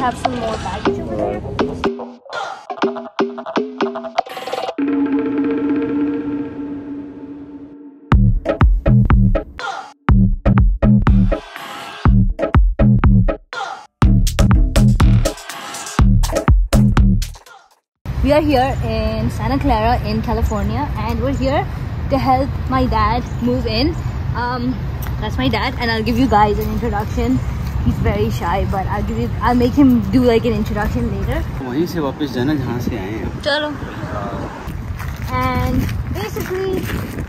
have some more baggage over there. We are here in Santa Clara in California, and we're here to help my dad move in. That's my dad, and I'll give you guys an introduction. He's very shy, but I'll make him do like an introduction later. वहीं से वापस जाना जहाँ से आए हैं. चलो. And basically,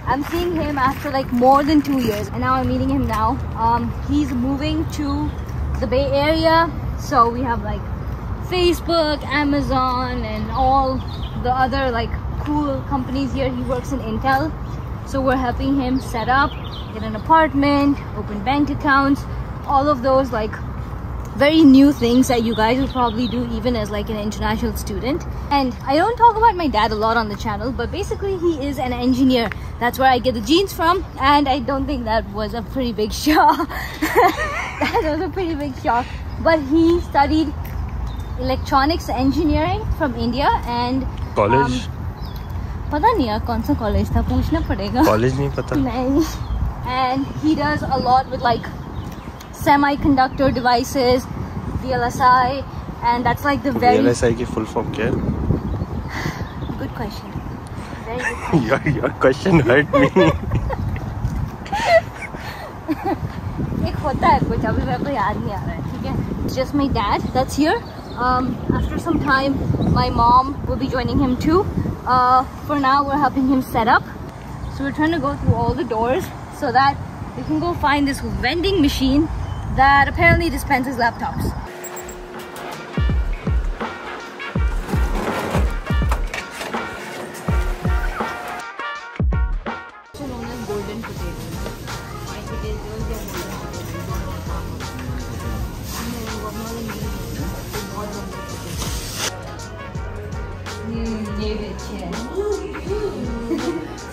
I'm seeing him after like more than 2 years, and now I'm meeting him now. He's moving to the Bay Area, so we have like Facebook, Amazon, and all the other like cool companies here. He works in Intel, so we're helping him set up, get an apartment, open bank accounts, all of those like very new things that you guys will probably do even as like an international student. And I don't talk about my dad a lot on the channel, but basically he is an engineer. That's where I get the genes from, and I don't think that was a pretty big shock. That was a pretty big shock. But he studied electronics engineering from India, and college पता नहीं यार कौन सा college था, पूछना पड़ेगा. College नहीं पता. नहीं. And he does a lot with like semiconductor devices, VLSI, and that's like the very VLSI की full form क्या है? Good question. Very good question. Your question hurt me. एक होता है कुछ, अभी मेरे को याद नहीं आ रहा है. ठीक है. It's just my dad that's here. After some time, my mom will be joining him too. For now, we're helping him set up. So we're trying to go through all the doors so that we can go find this vending machine that apparently dispenses laptops. Also known as golden potatoes. White potatoes or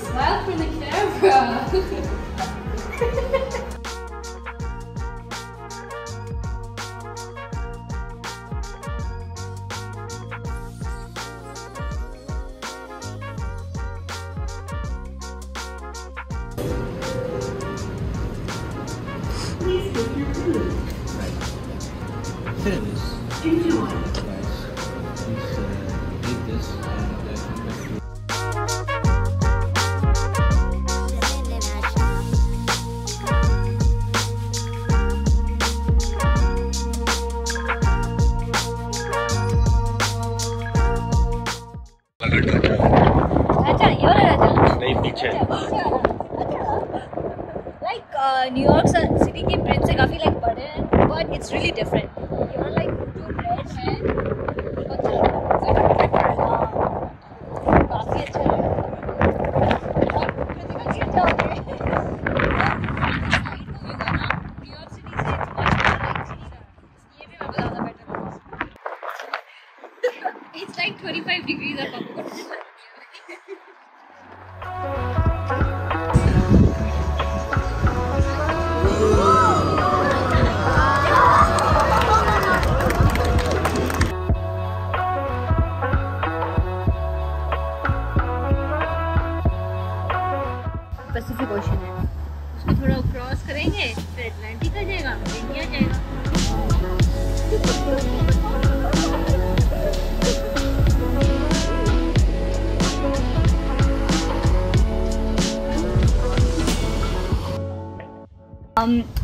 Smile for the camera. Please take your food. Here it is. Enjoy. Guys, please eat this and come back to अच्छा ये वाला राजा नहीं पीछे. Like New York city के bridge से काफी like बड़े हैं, but it's really different. यहाँ like जो रेड है काफी अच्छा है. और कृतिका गिर जाओगे. न्यूयॉर्क सिटी से ये भी मैं बताना बेटर है. It's like 25 degrees up. Pacific ocean है, उसको थोड़ा क्रॉस करेंगे फिर अटलांटिक आ जाएगा, इंडिया जाएगा.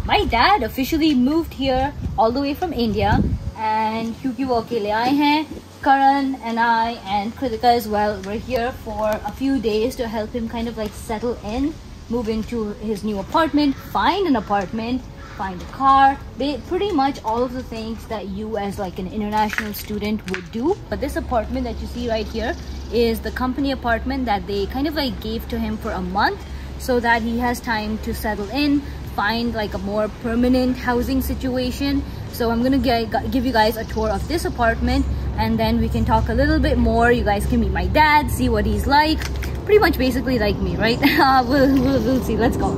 My dad officially moved here all the way from India, and क्योंकि वो अकेले आए हैं, Karan and I and Kritika as well, we're here for a few days to help him kind of like settle in, move into his new apartment, find an apartment, find a car, pretty much all of the things that you as like an international student would do. But this apartment that you see right here is the company apartment that they kind of like gave to him for a month so that he has time to settle in, find like a more permanent housing situation. So I'm gonna give you guys a tour of this apartment, and then we can talk a little bit more. You guys can meet my dad, see what he's like. Pretty much basically like me, right? we'll see. Let's go.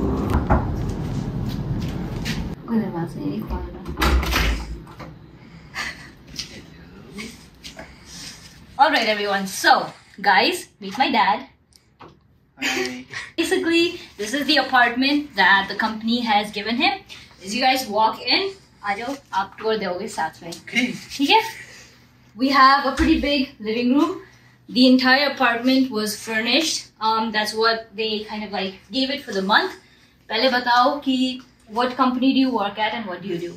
Alright everyone, so guys, meet my dad. Hi. Basically, this is the apartment that the company has given him. As you guys walk in, aajo, aap tour doge saath mein. Okay. ठीक है? We have a pretty big living room. The entire apartment was furnished. That's what they kind of like gave it for the month. पहले बताओ कि what company do you work at and what do you do?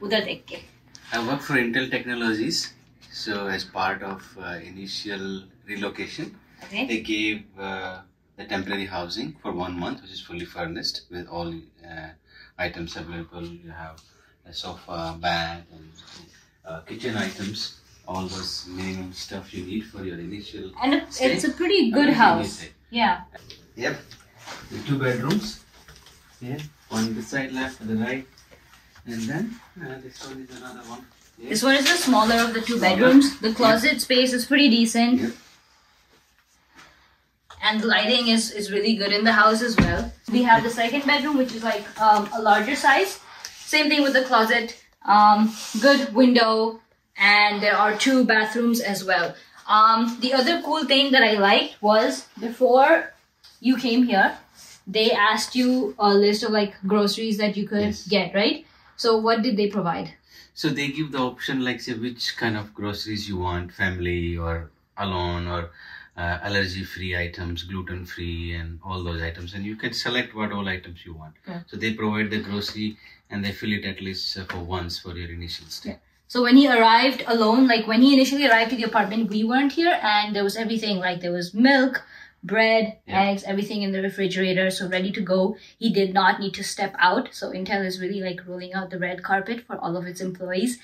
उधर देख के. I work for Intel Technologies. So as part of initial relocation, Okay. they gave the temporary housing for 1 month, which is fully furnished with all items available. You have a sofa, bed, and kitchen items. All those minimum stuff you need for your initial And stay. it's a pretty good Everything house. is there. Yeah. Yep. The 2 bedrooms. Yeah. One this side left and the right. And then this one is another one. Yeah. This one is the smaller of the 2 bedrooms. The closet space is pretty decent. Yep. And the lighting is really good in the house as well. We have the second bedroom, which is like a larger size. Same thing with the closet. Good window. And there are 2 bathrooms as well. The other cool thing that I liked was before you came here, they asked you a list of like groceries that you could Yes. get, right? So what did they provide? So they give the option like say which kind of groceries you want, family or alone or allergy-free items, gluten-free and all those items. And you can select what all items you want. Yeah. So they provide the grocery and they fill it at least for once for your initial stay. Yeah. So when he arrived alone, like when he initially arrived to the apartment, we weren't here and there was everything, like there was milk, bread, Yeah. eggs, everything in the refrigerator, so ready to go. He did not need to step out. So Intel is really like rolling out the red carpet for all of its employees.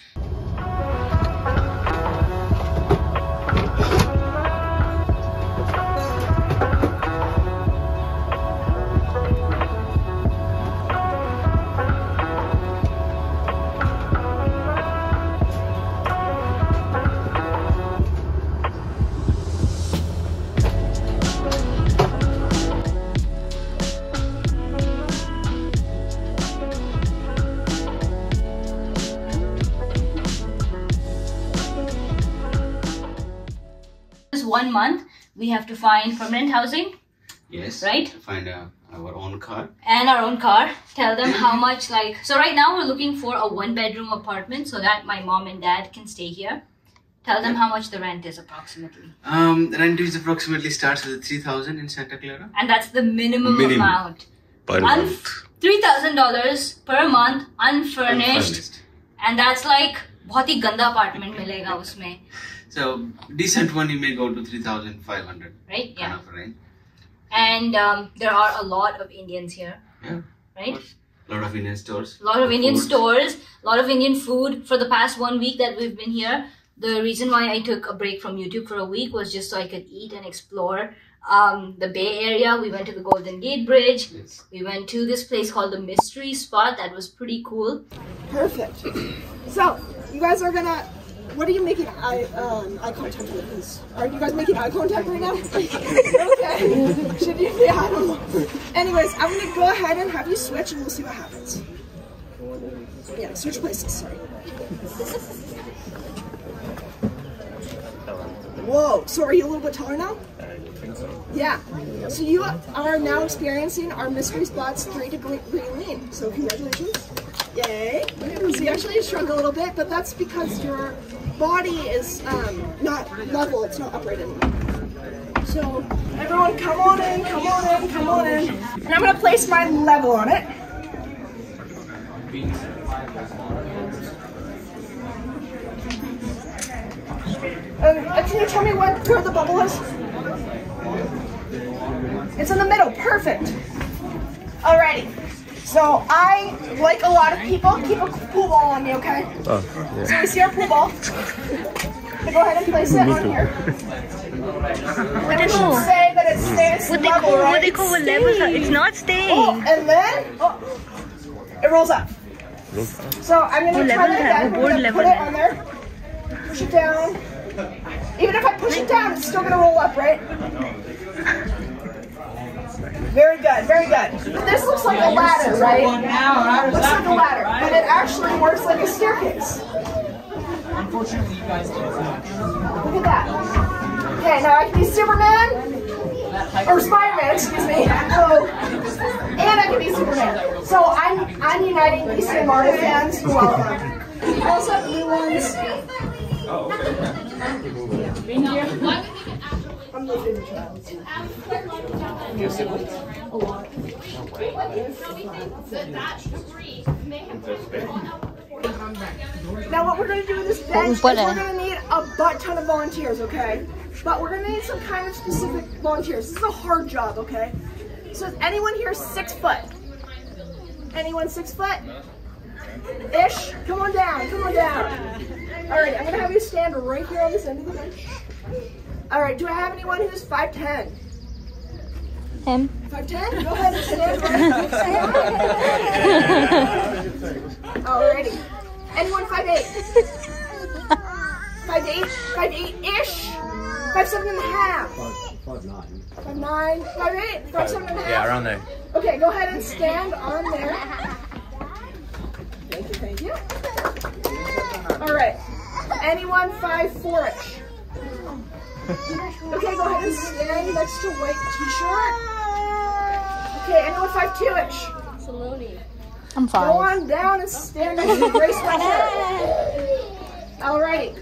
This 1 month, we have to find permanent housing Yes. Right. To find our own car. and our own car. Tell them how much, like, so right now we're looking for a 1-bedroom apartment so that my mom and dad can stay here. Tell them how much the rent is approximately. The rent is approximately starts with 3,000 in Santa Clara. And that's the minimum Minimum. amount. Per month. $3,000 per month, unfurnished. Unfurnished. And that's like बहुत ही गंदा apartment मिलेगा उसमें, So decent one you may go to 3,500 right? kind Yeah. of range. And there are a lot of Indians here, Yeah. right? A lot of Indian stores. A lot of Indian Food. stores, a lot of Indian food. For the past 1 week that we've been here, the reason why I took a break from YouTube for a week was just so I could eat and explore the Bay Area. We went to the Golden Gate Bridge. Yes. We went to this place called the Mystery Spot. That was pretty cool. Perfect. So, you guys are gonna. What are you making eye contact with? Are you guys making eye contact right now? Okay. Should you? Yeah, I don't know. Anyways, I'm gonna go ahead and have you switch, and we'll see what happens. Yeah, switch places. Sorry. Whoa. So, are you a little bit taller now? Yeah. So you are now experiencing our Mystery Spot's 3-degree lean. So congratulations. Yay. So you actually shrunk a little bit, but that's because your body is not level, it's not upright anymore. So everyone come on in, come on in, come on in. And I'm gonna place my level on it. And can you tell me where the bubble is? It's in the middle, perfect. Alrighty. So I, like a lot of people, keep a pool ball on me, okay? Oh, So yeah. we see our pool ball. So go ahead and place it on here. And it should say that it stays level, right? It's not staying. Oh, and then it rolls up. So I'm gonna try that again. We're gonna put it on there. Push it down. Even if I push it down, it's still gonna roll up, right? Very good, very good. This looks like a ladder, right? Looks like a ladder, but it actually works like a staircase. Unfortunately, you guys don't. Look at that. Okay, now I can be Superman, or Spider-Man, excuse me. So, and I can be Superman. So I'm uniting DC and Marvel fans who are. I also have blue ones. I'm the favorite child. Your siblings? A lot. Now what we're going to do with this bench is we're going to need a butt ton of volunteers, okay? But we're going to need some kind of specific volunteers. This is a hard job, okay? So is anyone here 6 foot? Anyone 6 foot? Ish? Come on down, come on down. Alright, I'm going to have you stand right here on this end of the bench. Alright, do I have anyone who's 5'10"? Him. 5'10"? Go ahead and stand right. Alrighty. Anyone 5'8"? 5'8"? 5'8"-ish? 5'7.5"? 5'9"? 5'8"? 5'7.5"? Yeah, around there. Okay, go ahead and stand on there. Thank you, thank you. Alright. Anyone 5'4"-ish? Okay, go ahead and stand next to white t-shirt. Okay, anyone 5'2"-ish? I'm Go 5. on down and stand next to gray sweatshirt. Alrighty.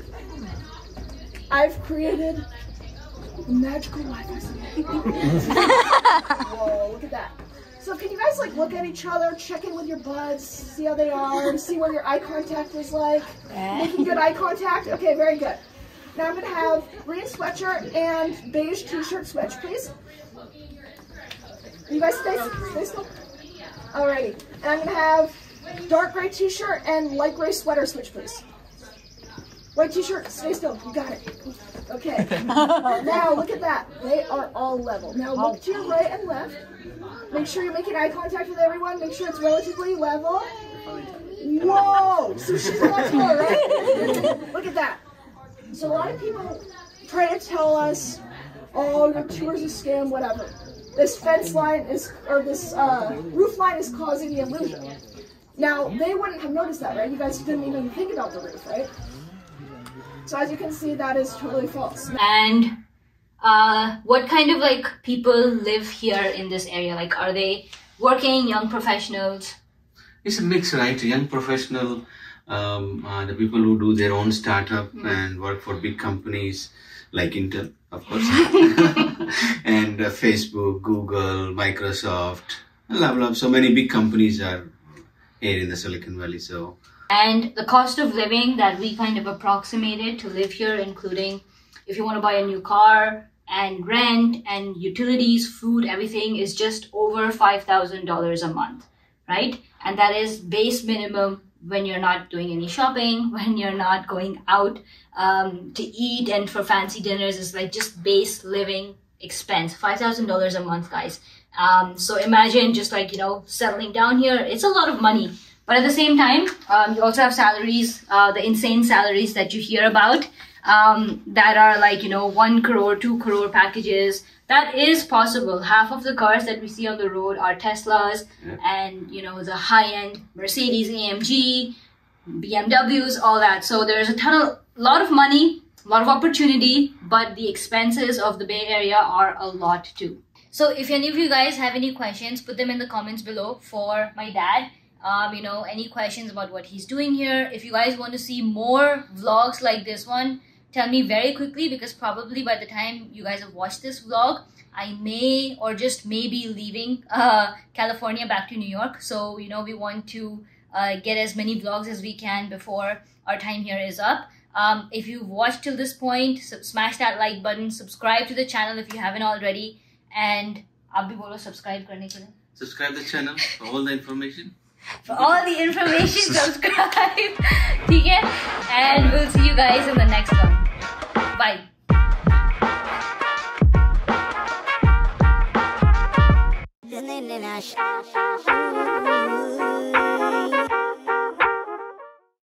I've created a magical Wi-Fi signal. Whoa, look at that. So can you guys like look at each other, check in with your buds, see how they are, see what your eye contact is like? Making good eye contact? Okay, very good. Now I'm going to have green sweatshirt and beige t-shirt switch, please. You guys stay still? Alrighty. And I'm going to have dark gray t-shirt and light gray sweater switch, please. White t-shirt, stay still. You got it. Okay. Now look at that. They are all level. Now look to your right and left. Make sure you're making eye contact with everyone. Make sure it's relatively level. Whoa! So she's a lot taller, right? Look at that. So a lot of people try to tell us, oh, your tour's a scam, whatever. This fence line is, or this roof line is causing the illusion. Now, they wouldn't have noticed that, right? You guys didn't even think about the roof, right? So as you can see, that is totally false. And what kind of like people live here in this area? Like, are they working, young professionals? It's a mix, right? Young professional, the people who do their own startup and work for big companies like Intel, of course, and Facebook, Google, Microsoft, blah, blah. So many big companies are here in the Silicon Valley. So, and the cost of living that we kind of approximated to live here, including if you want to buy a new car and rent and utilities, food, everything is just over $5,000 a month, right? And that is base minimum when you're not doing any shopping, when you're not going out to eat and for fancy dinners. It's like just base living expense, $5,000 a month, guys. So imagine just like, you know, settling down here. It's a lot of money. But at the same time, you also have salaries, the insane salaries that you hear about that are like, you know, 1 crore, 2 crore packages. That is possible. Half of the cars that we see on the road are Teslas and, you know, the high-end Mercedes, AMG, BMWs, all that. So there's a lot of money, a lot of opportunity, but the expenses of the Bay Area are a lot too. So if any of you guys have any questions, put them in the comments below for my dad. You know, any questions about what he's doing here. If you guys want to see more vlogs like this one, tell me very quickly, because probably by the time you guys have watched this vlog, I may or just may be leaving California back to New York. So, you know, we want to get as many vlogs as we can before our time here is up. If you've watched till this point, smash that like button, subscribe to the channel if you haven't already, and aap bhi bolo subscribe karne ke liye. subscribe the channel for all the information. For all the information, subscribe. Okay? And we'll see you guys in the next one. Bye.